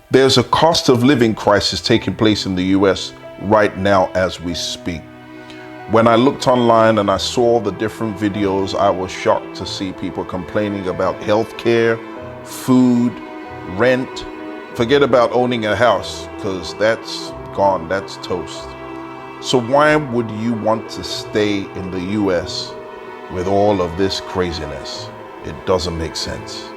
There's a cost of living crisis taking place in the US right now as we speak. When I looked online and I saw the different videos, I was shocked to see people complaining about healthcare, food, rent. Forget about owning a house, because that's gone, that's toast. So why would you want to stay in the US with all of this craziness? It doesn't make sense.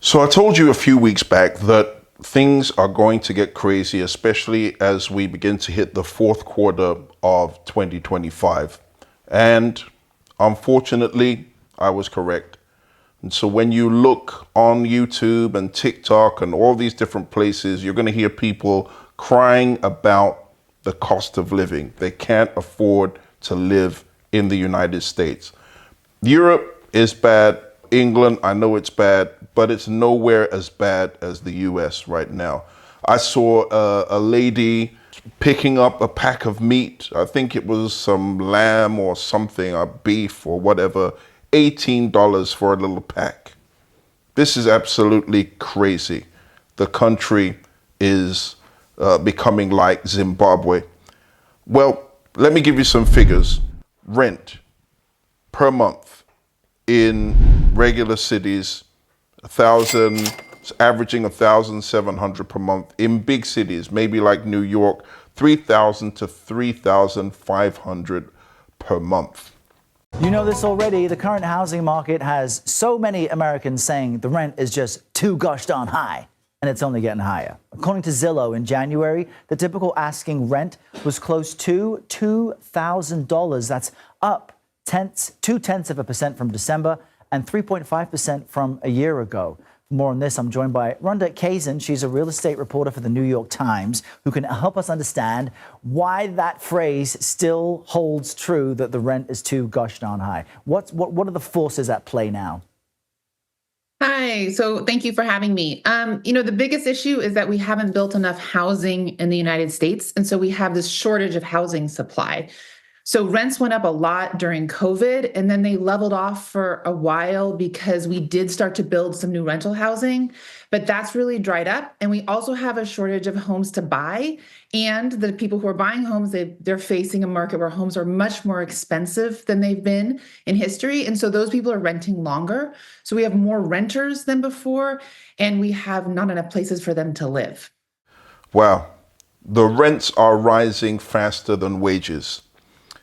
So I told you a few weeks back that things are going to get crazy, especially as we begin to hit the fourth quarter of 2025. And unfortunately, I was correct. And so when you look on YouTube and TikTok and all these different places, you're going to hear people crying about the cost of living. They can't afford to live in the United States. Europe is bad. England, I know it's bad, but it's nowhere as bad as the US right now. I saw a lady picking up a pack of meat. I think it was some lamb or something, or beef or whatever, $18 for a little pack. This is absolutely crazy. The country is becoming like Zimbabwe. Well, let me give you some figures. Rent per month in regular cities, averaging 1,700 per month. In big cities, maybe like New York, 3,000 to 3,500 per month. You know this already. The current housing market has so many Americans saying the rent is just too gosh darn high, and it's only getting higher. According to Zillow, in January, the typical asking rent was close to $2,000. That's up 0.2% from December and 3.5% from a year ago. For more on this, I'm joined by Rhonda Kazin. She's a real estate reporter for the New York Times, who can help us understand why that phrase still holds true, that the rent is too gosh darn high. What are the forces at play now? Hi, so thank you for having me. The biggest issue is that we haven't built enough housing in the United States, and so we have this shortage of housing supply. So rents went up a lot during COVID, and then they leveled off for a while because we did start to build some new rental housing, but that's really dried up. And we also have a shortage of homes to buy. And the people who are buying homes, they're facing a market where homes are much more expensive than they've been in history. And so those people are renting longer. So we have more renters than before, and we have not enough places for them to live. Wow. The rents are rising faster than wages.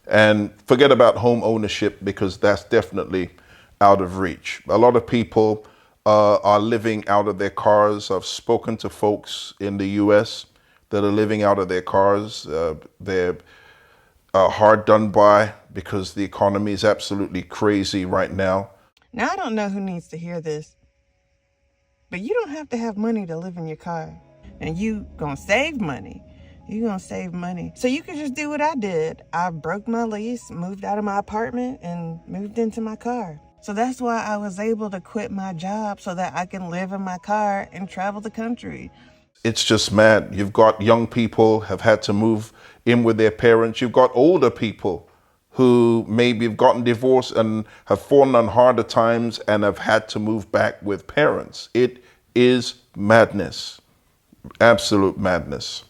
And forget about home ownership, because that's definitely out of reach. A lot of people are living out of their cars. I've spoken to folks in the US that are living out of their cars. They're hard done by because the economy is absolutely crazy right now. Now, I don't know who needs to hear this, but you don't have to have money to live in your car. And you gonna save money. You're going to save money. So you can just do what I did. I broke my lease, moved out of my apartment, and moved into my car. So that's why I was able to quit my job so that I can live in my car and travel the country. It's just mad. You've got young people have had to move in with their parents. You've got older people who maybe have gotten divorced and have fallen on harder times and have had to move back with parents. It is madness. Absolute madness.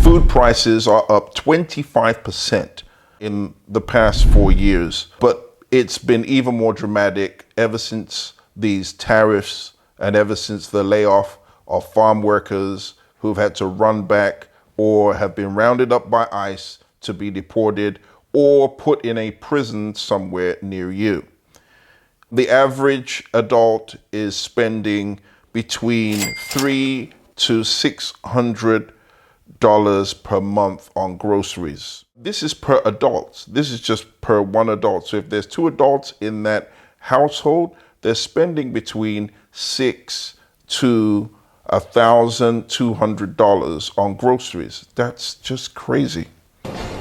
Food prices are up 25% in the past 4 years, but it's been even more dramatic ever since these tariffs and ever since the layoff of farm workers who've had to run back or have been rounded up by ICE to be deported or put in a prison somewhere near you. The average adult is spending between $300 to $600 per month on groceries. This is per adult. This is just per one adult. So if there's two adults in that household, they're spending between $600 to $1,200 on groceries. That's just crazy.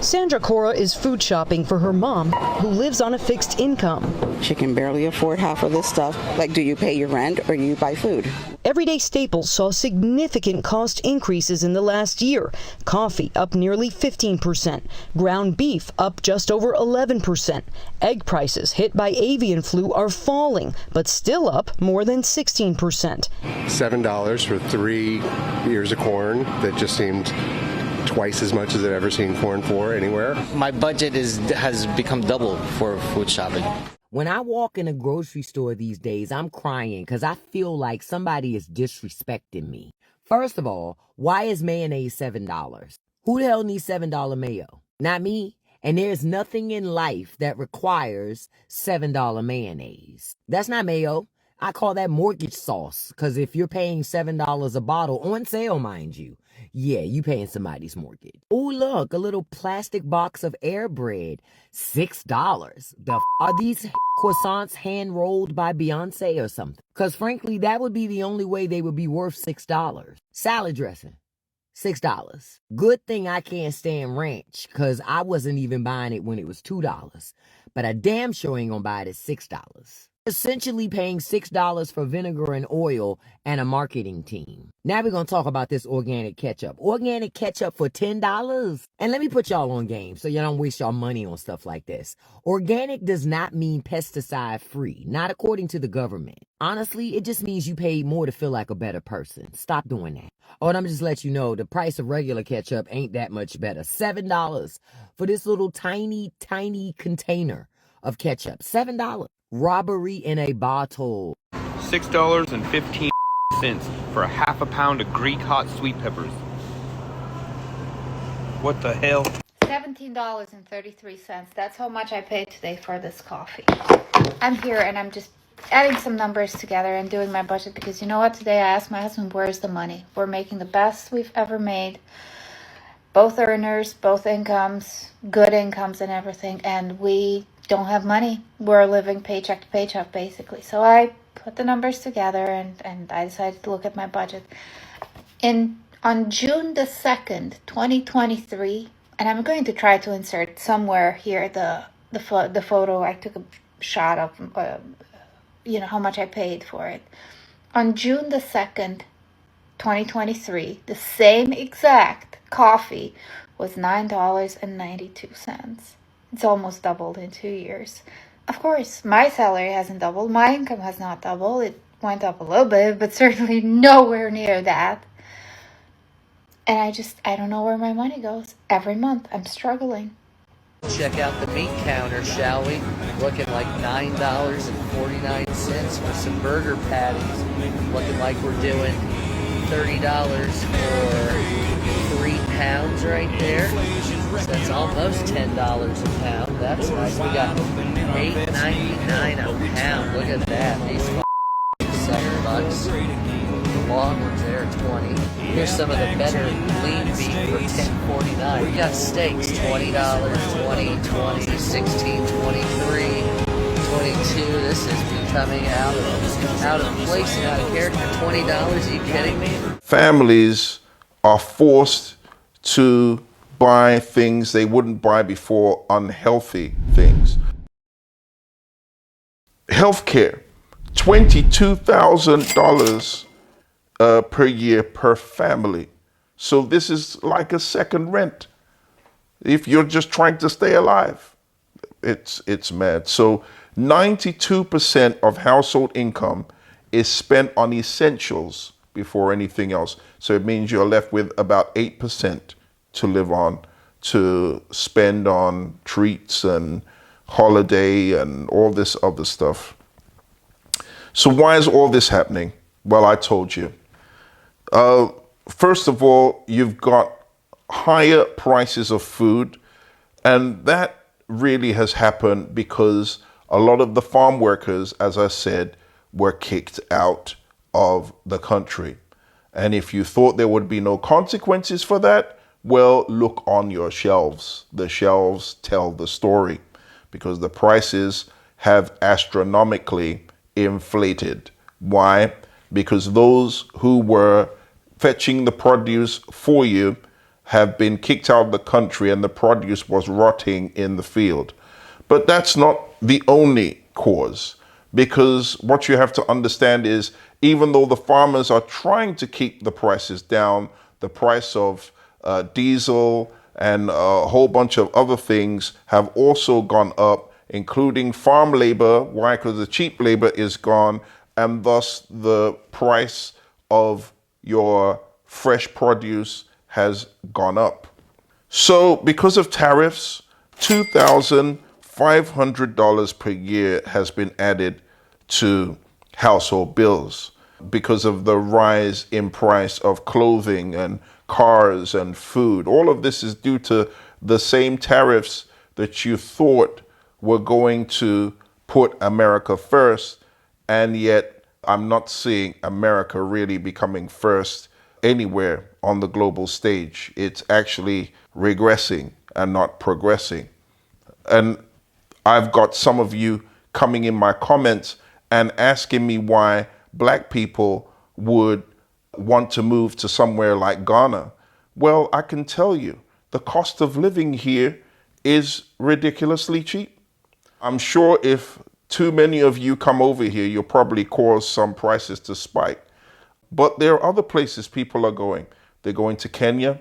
Sandra Cora is food shopping for her mom, who lives on a fixed income. She can barely afford half of this stuff. Like, do you pay your rent or do you buy food? Everyday staples saw significant cost increases in the last year. Coffee up nearly 15%, ground beef up just over 11%. Egg prices hit by avian flu are falling, but still up more than 16%. $7 for 3 ears of corn that just seemed twice as much as I've ever seen corn for anywhere. My budget has become double for food shopping. When I walk in a grocery store these days, I'm crying because I feel like somebody is disrespecting me. First of all, why is mayonnaise $7? Who the hell needs $7 mayo? Not me. And there's nothing in life that requires $7 mayonnaise. That's not mayo. I call that mortgage sauce, because if you're paying $7 a bottle, on sale, mind you, yeah, you paying somebody's mortgage. Oh, look, a little plastic box of air bread, $6. Are these croissants hand-rolled by Beyonce or something? Because frankly, that would be the only way they would be worth $6. Salad dressing, $6. Good thing I can't stand ranch, because I wasn't even buying it when it was $2. But I damn sure ain't gonna buy it at $6. Essentially paying $6 for vinegar and oil and a marketing team. Now we're going to talk about this organic ketchup. Organic ketchup for $10? And let me put y'all on game so you don't waste your money on stuff like this. Organic does not mean pesticide free, not according to the government. Honestly, it just means you paid more to feel like a better person. Stop doing that. Oh, and I'm just let you know, the price of regular ketchup ain't that much better. $7 for this little tiny, tiny container of ketchup. $7. Robbery in a bottle. $6.15 for a half a pound of Greek hot sweet peppers. What the hell? $17.33. That's how much I paid today for this coffee. I'm here and I'm just adding some numbers together and doing my budget because you know what? Today I asked my husband, where's the money? We're making the best we've ever made. Both earners, both incomes, good incomes and everything. And we don't have money. We're living paycheck to paycheck basically. So I put the numbers together and I decided to look at my budget. On June the 2nd, 2023, and I'm going to try to insert somewhere here the photo I took a shot of, how much I paid for it. On June the 2nd, 2023, the same exact coffee was $9.92. It's almost doubled in 2 years. Of course, my salary hasn't doubled. My income has not doubled. It went up a little bit, but certainly nowhere near that. And I don't know where my money goes. Every month, I'm struggling. Check out the meat counter, shall we? Looking like $9.49 for some burger patties. Looking like we're doing $30 for 3 pounds right there. So that's almost $10 a pound. That's nice. We got $8.99 a pound. Look at that. These $7. The long ones there are 20. Here's some of the better lean beef for $10.49. We got steaks, $20, 20, 20, 16, 23, 22. This is becoming out of place and out of character. $20? Are you kidding me? Families are forced to buy things they wouldn't buy before, unhealthy things. Healthcare, $22,000 per year per family. So this is like a second rent if you're just trying to stay alive. It's mad. So 92% of household income is spent on essentials before anything else. So it means you're left with about 8% to live on, to spend on treats and holiday and all this other stuff. So why is all this happening? Well, I told you. First of all, you've got higher prices of food, and that really has happened because a lot of the farm workers, as I said, were kicked out of the country. And if you thought there would be no consequences for that, well, look on your shelves. The shelves tell the story because the prices have astronomically inflated. Why? Because those who were fetching the produce for you have been kicked out of the country and the produce was rotting in the field. But that's not the only cause, because what you have to understand is even though the farmers are trying to keep the prices down, the price of diesel and a whole bunch of other things have also gone up, including farm labor. Why? Because the cheap labor is gone, and thus the price of your fresh produce has gone up. So because of tariffs, $2,500 per year has been added to household bills because of the rise in price of clothing and cars and food. All of this is due to the same tariffs that you thought were going to put America first, and yet I'm not seeing America really becoming first anywhere on the global stage. It's actually regressing and not progressing. And I've got some of you coming in my comments and asking me why black people would want to move to somewhere like Ghana. Well, I can tell you, the cost of living here is ridiculously cheap. I'm sure if too many of you come over here, you'll probably cause some prices to spike. But there are other places people are going. They're going to Kenya,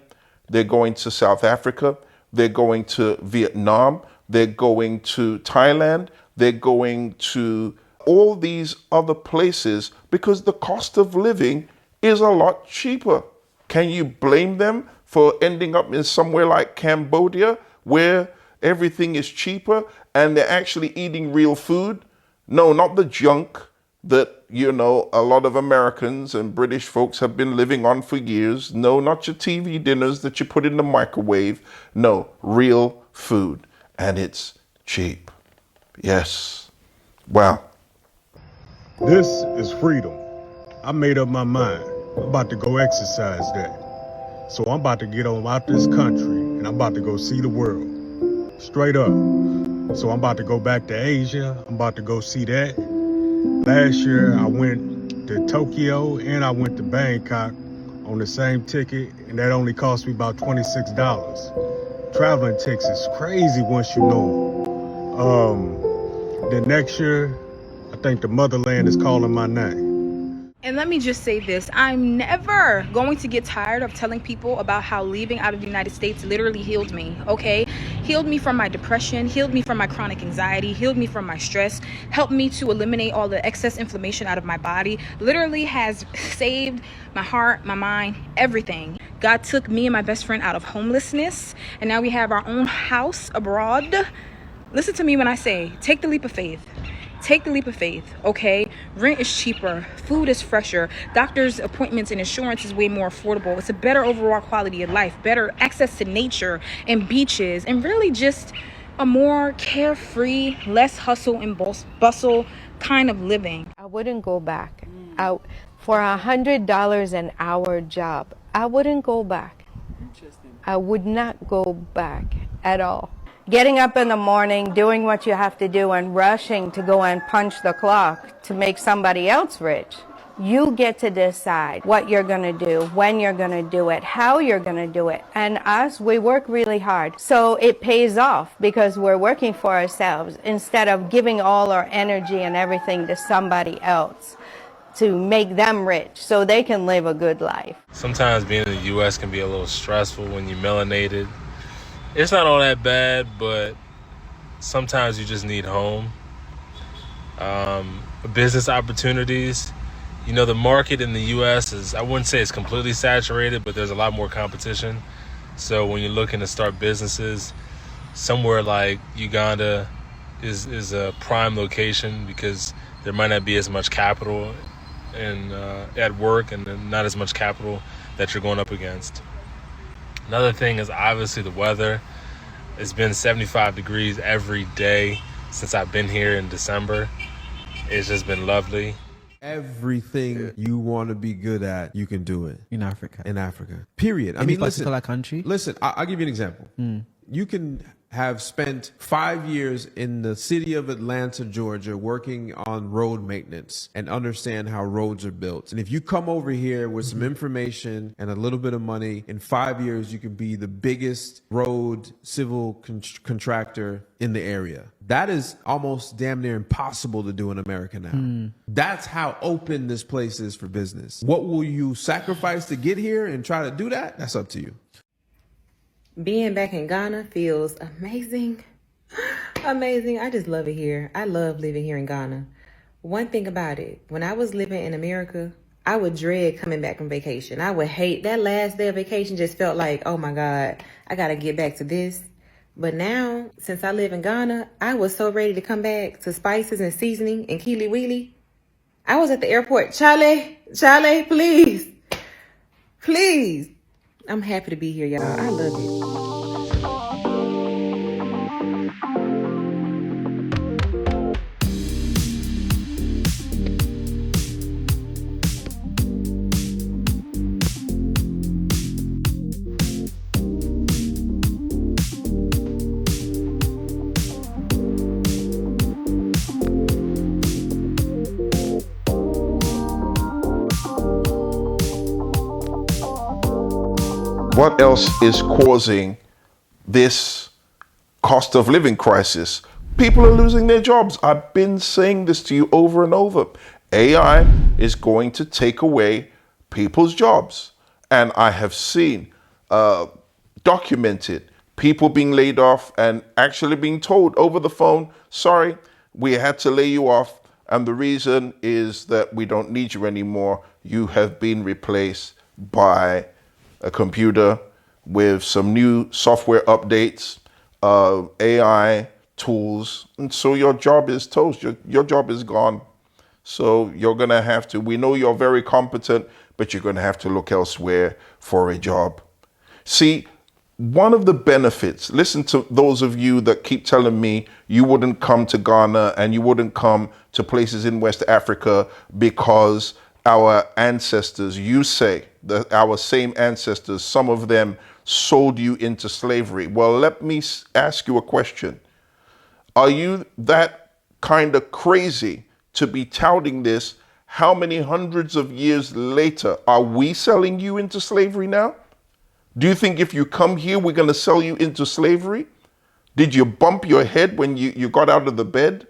they're going to South Africa, they're going to Vietnam, they're going to Thailand, they're going to all these other places because the cost of living is a lot cheaper. Can you blame them for ending up in somewhere like Cambodia where everything is cheaper and they're actually eating real food? No, not the junk that, you know, a lot of Americans and British folks have been living on for years. No, not your TV dinners that you put in the microwave. No, real food. And it's cheap. Yes. Wow. This is freedom. I made up my mind. I'm about to go exercise that. So I'm about to get on out this country and I'm about to go see the world. Straight up. So I'm about to go back to Asia. I'm about to go see that. Last year I went to Tokyo and I went to Bangkok on the same ticket, and that only cost me about $26. Traveling tickets is crazy once you know them. Then next year, I think the motherland is calling my name. And let me just say this, I'm never going to get tired of telling people about how leaving out of the United States literally healed me, okay? Healed me from my depression, healed me from my chronic anxiety, healed me from my stress, helped me to eliminate all the excess inflammation out of my body, literally has saved my heart, my mind, everything. God took me and my best friend out of homelessness, and now we have our own house abroad. Listen to me when I say, take the leap of faith. Take the leap of faith, okay? Rent is cheaper, food is fresher, doctor's appointments and insurance is way more affordable. It's a better overall quality of life, better access to nature and beaches, and really just a more carefree, less hustle and bustle kind of living. I wouldn't go back. For $100 an hour job, I wouldn't go back. I would not go back at all. Getting up in the morning, doing what you have to do, and rushing to go and punch the clock to make somebody else rich. You get to decide what you're going to do, when you're going to do it, how you're going to do it. And us, we work really hard. So it pays off because we're working for ourselves instead of giving all our energy and everything to somebody else to make them rich so they can live a good life. Sometimes being in the U.S. can be a little stressful when you're melanated. It's not all that bad, but sometimes you just need home. Business opportunities. You know, the market in the U.S. is, I wouldn't say it's completely saturated, but there's a lot more competition. So when you're looking to start businesses, somewhere like Uganda is a prime location because there might not be as much capital and at work and not as much capital that you're going up against. Another thing is obviously the weather. It's been 75 degrees every day since I've been here in December. It's just been lovely. Everything you want to be good at, you can do it. In Africa. In Africa. Period. Any particular country? Listen, I'll give you an example. You can have spent 5 years in the city of Atlanta, Georgia, working on road maintenance and understand how roads are built. And if you come over here with some information and a little bit of money, in 5 years, you can be the biggest road civil contractor in the area. That is almost damn near impossible to do in America now. That's how open this place is for business. What will you sacrifice to get here and try to do that? That's up to you. Being back in Ghana feels amazing. Amazing. I just love it here. I love living here in Ghana. One thing about it, when I was living in America, I would dread coming back from vacation. I would hate that last day of vacation. Just felt like, oh my God, I got to get back to this. But now, since I live in Ghana, I was so ready to come back to spices and seasoning and keely weely. I was at the airport. Charlie, please. Please. I'm happy to be here, y'all. I love it. What else is causing this cost of living crisis? People are losing their jobs. I've been saying this to you over and over. AI is going to take away people's jobs. And I have seen documented people being laid off and actually being told over the phone, sorry, we had to lay you off. And the reason is that we don't need you anymore. You have been replaced by a computer with some new software updates, AI tools, and so your job is toast. Your job is gone. So you're going to have to, we know you're very competent, but you're going to have to look elsewhere for a job. See, one of the benefits, listen to those of you that keep telling me you wouldn't come to Ghana and you wouldn't come to places in West Africa because our ancestors, you say, that our same ancestors, some of them sold you into slavery. Well, let me ask you a question. Are you that kind of crazy to be touting this? How many hundreds of years later are we selling you into slavery now? Do you think if you come here, we're going to sell you into slavery? Did you bump your head when you got out of the bed?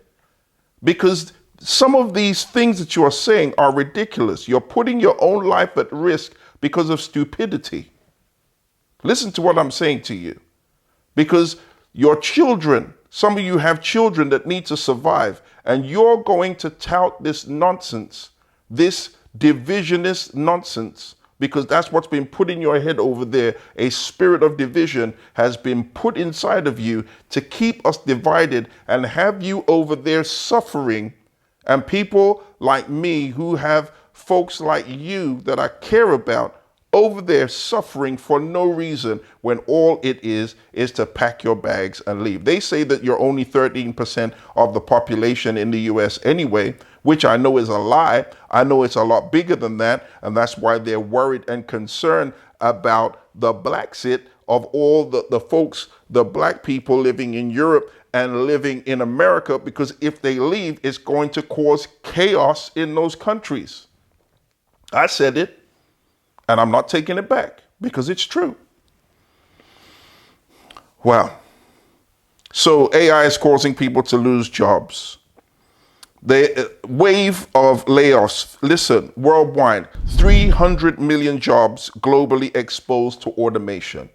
Because some of these things that you are saying are ridiculous. You're putting your own life at risk because of stupidity. Listen to what I'm saying to you. Because your children, some of you have children that need to survive, and you're going to tout this nonsense, this divisionist nonsense, because that's what's been put in your head over there. A spirit of division has been put inside of you to keep us divided and have you over there suffering. And people like me who have folks like you that I care about over there suffering for no reason when all it is to pack your bags and leave. They say that you're only 13% of the population in the US anyway, which I know is a lie. I know it's a lot bigger than that. And that's why they're worried and concerned about the Blaxit of all the folks, the black people living in Europe and living in America, because if they leave, it's going to cause chaos in those countries. I said it, and I'm not taking it back because it's true. Wow. So AI is causing people to lose jobs. The wave of layoffs, listen, worldwide, 300 million jobs globally exposed to automation.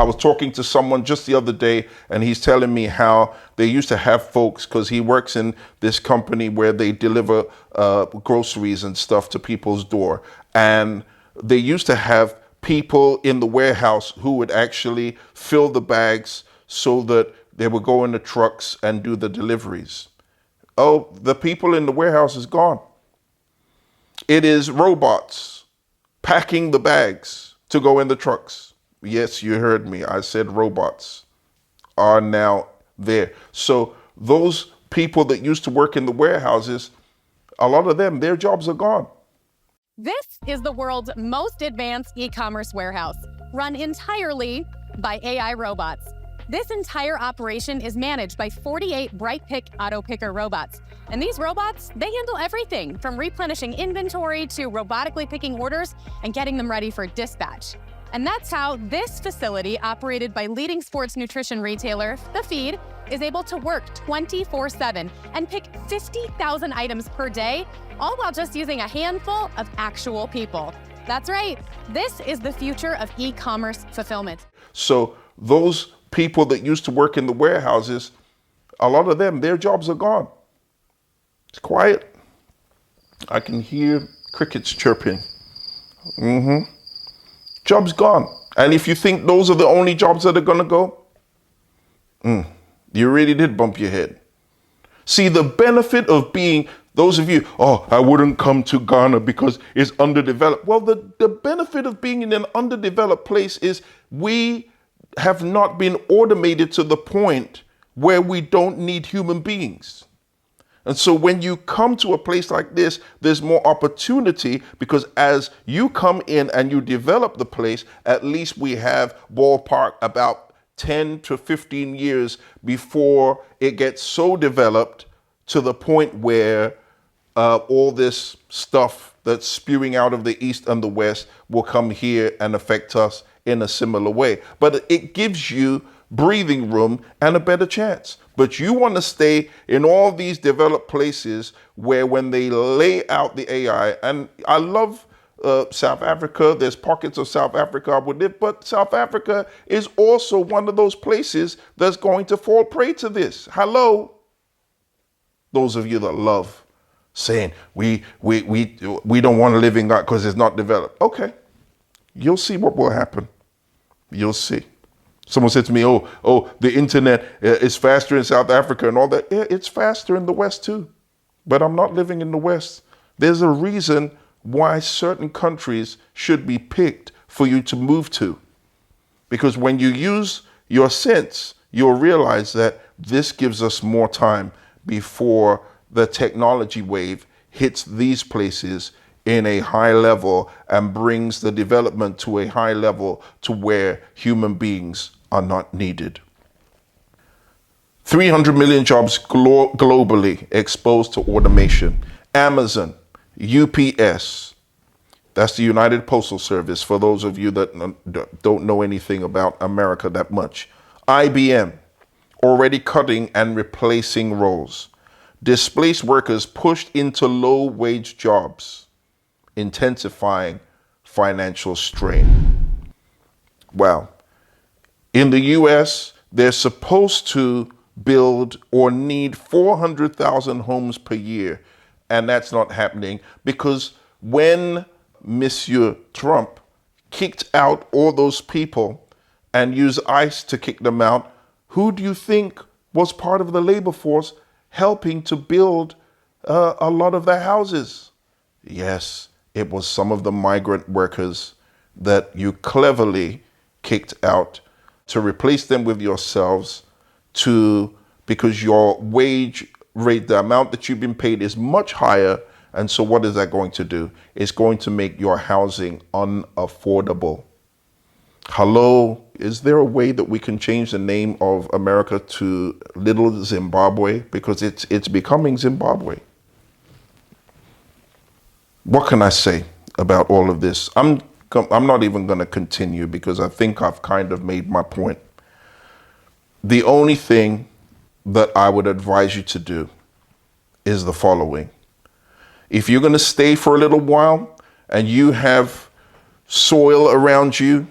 I was talking to someone just the other day, and he's telling me how they used to have folks, because he works in this company where they deliver groceries and stuff to people's door. And they used to have people in the warehouse who would actually fill the bags so that they would go in the trucks and do the deliveries. Oh, the people in the warehouse is gone. It is robots packing the bags to go in the trucks. Yes, you heard me. I said robots are now there. So those people that used to work in the warehouses, a lot of them, their jobs are gone. This is the world's most advanced e-commerce warehouse, run entirely by AI robots. This entire operation is managed by 48 Bright Pick auto picker robots. And these robots, they handle everything from replenishing inventory to robotically picking orders and getting them ready for dispatch. And that's how this facility, operated by leading sports nutrition retailer, The Feed, is able to work 24/7 and pick 50,000 items per day, all while just using a handful of actual people. That's right. This is the future of e-commerce fulfillment. So those people that used to work in the warehouses, a lot of them, their jobs are gone. It's quiet. I can hear crickets chirping. Jobs gone. And if you think those are the only jobs that are going to go, you really did bump your head. See, the benefit of being, those of you, I wouldn't come to Ghana because it's underdeveloped. Well, the benefit of being in an underdeveloped place is we have not been automated to the point where we don't need human beings. And so when you come to a place like this, there's more opportunity because as you come in and you develop the place, at least we have ballpark about 10 to 15 years before it gets so developed to the point where all this stuff that's spewing out of the East and the West will come here and affect us in a similar way. But it gives you breathing room and a better chance. But you want to stay in all these developed places where when they lay out the AI, and I love South Africa, there's pockets of South Africa I would live, but South Africa is also one of those places that's going to fall prey to this. Hello? Those of you that love saying, we don't want to live in that because it's not developed. Okay, you'll see what will happen. You'll see. Someone said to me, the internet is faster in South Africa and all that. Yeah, it's faster in the West too. But I'm not living in the West. There's a reason why certain countries should be picked for you to move to. Because when you use your sense, you'll realize that this gives us more time before the technology wave hits these places in a high level and brings the development to a high level to where human beings are not needed. 300 million jobs globally exposed to automation. Amazon, UPS, that's the United Postal Service for those of you that don't know anything about America that much. IBM, already cutting and replacing roles. Displaced workers pushed into low-wage jobs, intensifying financial strain. Wow. In the US, they're supposed to build or need 400,000 homes per year, and that's not happening because when Monsieur Trump kicked out all those people and used ICE to kick them out, who do you think was part of the labor force helping to build a lot of their houses? Yes, it was some of the migrant workers that you cleverly kicked out to replace them with yourselves because your wage rate, the amount that you've been paid is much higher. And so what is that going to do? It's going to make your housing unaffordable. Hello, is there a way that we can change the name of America to Little Zimbabwe? Because it's becoming Zimbabwe. What can I say about all of this? I'm not even going to continue because I think I've kind of made my point. The only thing that I would advise you to do is the following. If you're going to stay for a little while and you have soil around you,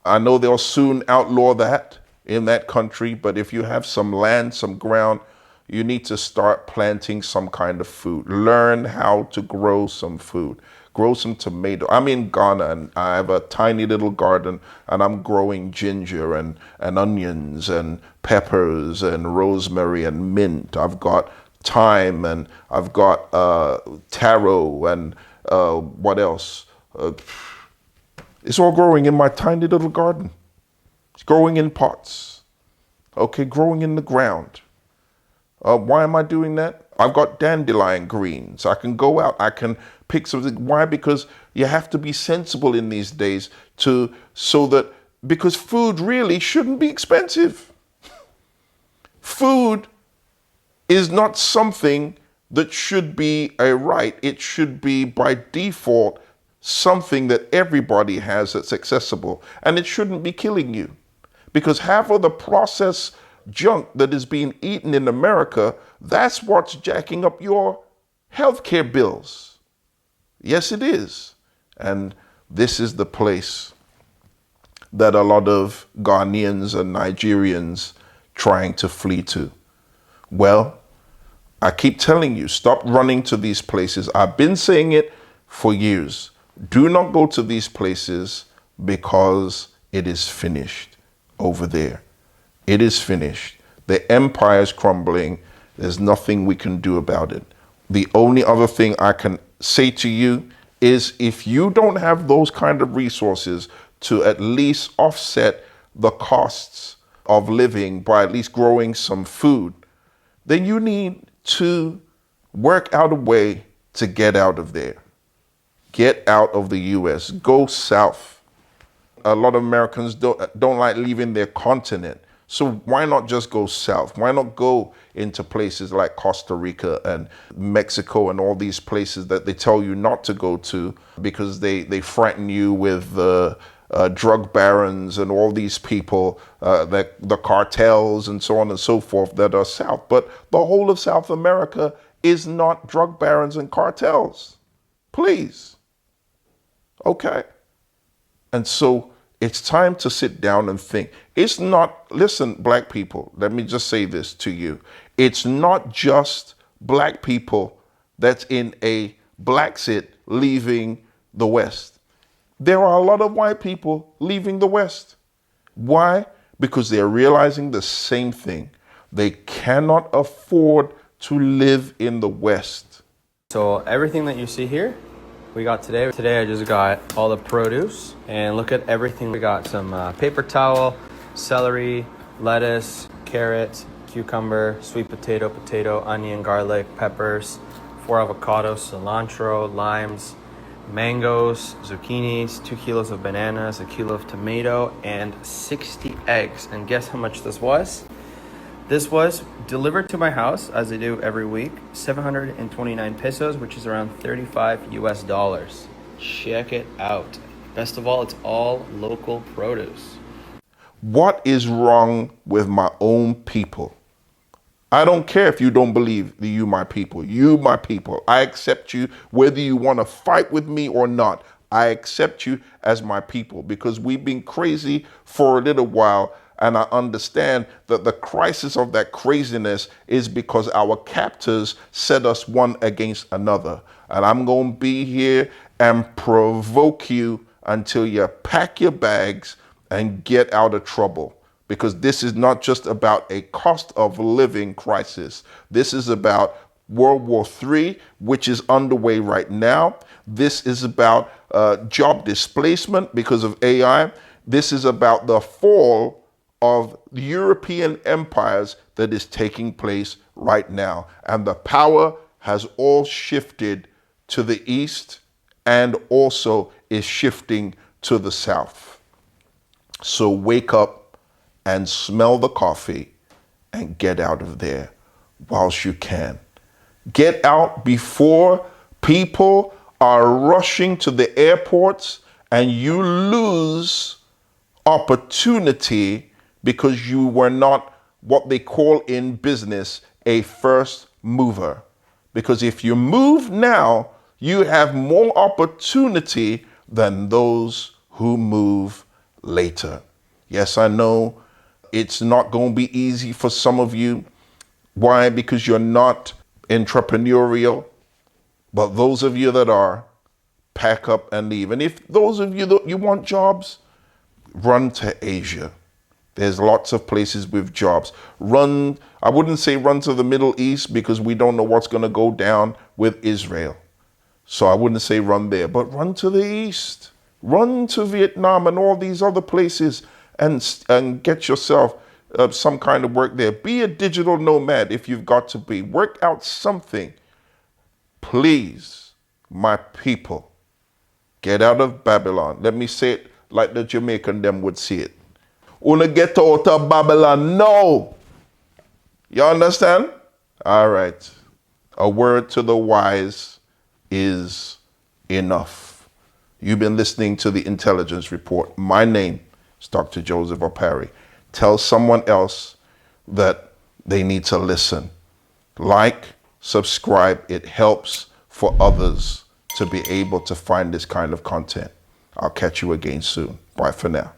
I know they'll soon outlaw that in that country, but if you have some land, some ground, you need to start planting some kind of food. Learn how to grow some food. Grow some tomato. I'm in Ghana and I have a tiny little garden and I'm growing ginger and onions and peppers and rosemary and mint. I've got thyme and I've got taro and what else? It's all growing in my tiny little garden. It's growing in pots. Okay, growing in the ground. Why am I doing that? I've got dandelion greens. I can go out, I can pick something. Why? Because you have to be sensible in these days because food really shouldn't be expensive. Food is not something that should be a right. It should be by default something that everybody has that's accessible. And it shouldn't be killing you. Because half of the processed junk that is being eaten in America, that's what's jacking up your healthcare bills. Yes, it is. And this is the place that a lot of Ghanaians and Nigerians trying to flee to. Well, I keep telling you, stop running to these places. I've been saying it for years. Do not go to these places because it is finished over there. It is finished. The empire is crumbling. There's nothing we can do about it. The only other thing I can say to you is if you don't have those kind of resources to at least offset the costs of living by at least growing some food, then you need to work out a way to get out of there. Get out of the US. Go south. A lot of Americans don't like leaving their continent. So why not just go south? Why not go into places like Costa Rica and Mexico and all these places that they tell you not to go to because they frighten you with drug barons and all these people, the cartels and so on and so forth that are south. But the whole of South America is not drug barons and cartels. Please. Okay. And so it's time to sit down and think. It's not, listen, black people, let me just say this to you. It's not just black people that's in a Blaxit leaving the West. There are a lot of white people leaving the West. Why? Because they're realizing the same thing. They cannot afford to live in the West. So everything that you see here, we got today. Today I just got all the produce, and look at everything. We got some paper towel, celery, lettuce, carrot, cucumber, sweet potato, onion, garlic, peppers, 4 avocados, cilantro, limes, mangoes, zucchinis, 2 kilos of bananas, 1 kilo of tomato, and 60 eggs. And guess how much this was? This was delivered to my house, as I do every week, 729 pesos, which is around 35 US dollars. Check it out. Best of all, it's all local produce. What is wrong with my own people? I don't care if you don't believe that you my people. You my people. I accept you whether you want to fight with me or not. I accept you as my people because we've been crazy for a little while. And I understand that the crisis of that craziness is because our captors set us one against another. And I'm going to be here and provoke you until you pack your bags and get out of trouble. Because this is not just about a cost of living crisis. This is about World War III, which is underway right now. This is about job displacement because of AI. This is about the fall of the European empires that is taking place right now. And the power has all shifted to the east and also is shifting to the south. So wake up and smell the coffee and get out of there whilst you can. Get out before people are rushing to the airports and you lose opportunity because you were not what they call in business a first mover. Because if you move now, you have more opportunity than those who move later. Yes, I know it's not going to be easy for some of you. Why? Because you're not entrepreneurial. But those of you that are, pack up and leave. And if those of you that you want jobs, run to Asia. There's lots of places with jobs. Run, I wouldn't say run to the Middle East because we don't know what's going to go down with Israel. So I wouldn't say run there, but run to the East. Run to Vietnam and all these other places and get yourself some kind of work there. Be a digital nomad if you've got to be. Work out something. Please, my people, get out of Babylon. Let me say it like the Jamaican them would say it. Wanna get out of Babylon? No. You understand? All right. A word to the wise is enough. You've been listening to the Intelligence Report. My name is Dr. Joseph Opari. Tell someone else that they need to listen. Like, subscribe. It helps for others to be able to find this kind of content. I'll catch you again soon. Bye for now.